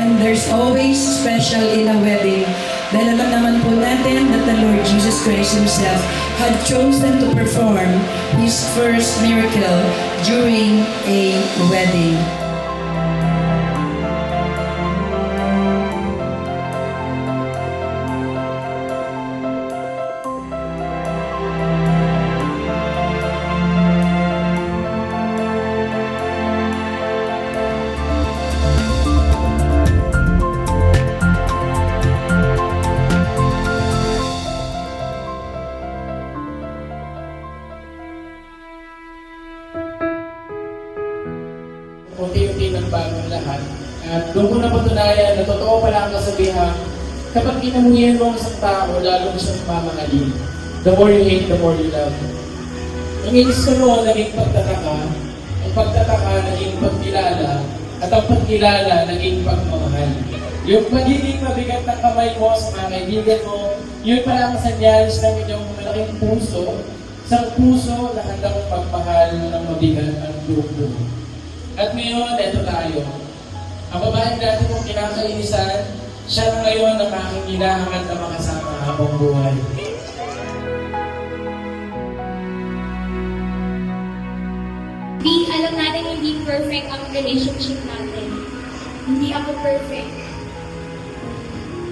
And there's always special in a wedding. Dahil alam naman po natin that the Lord Jesus Christ Himself had chosen to perform His first miracle during a wedding. Unti-unti nagbago ang lahat. At doon ko napatunayan na totoo pala ang kasabihan, kapag kinamuhian mo ang isang tao, lalo mo siyang mamahalin. The more you hate, the more you love. Ang inisunod, naging pagtataka. Ang pagtataka, naging pagkilala. At ang pagkilala, naging pagmamahal. Yung magiging mabigat ng kamay mo sa mga kaibigan mo, yun pala ang senyales ng inyong malaking puso. Sa puso na handang magmahal ng mabigat ang dugo. At ngayon, eto tayo. Ang babaeng dati kong kinakainisan, siya na ngayon ang aking hinahangat na makasama habang buhay. Di, alam natin hindi perfect ang relationship natin. Hindi ako perfect.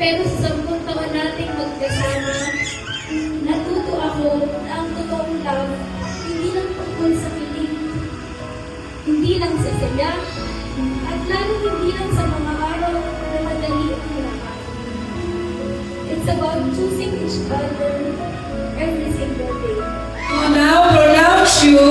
Pero sa 10 taon natin magkasama, natuto ako na ang totoong love, hindi lang tungkol sa piling. Hindi lang sa saya, at lalo hindi lang sa mga araw na madali ang hirapan. It's about choosing each other every single day. So now pronounce you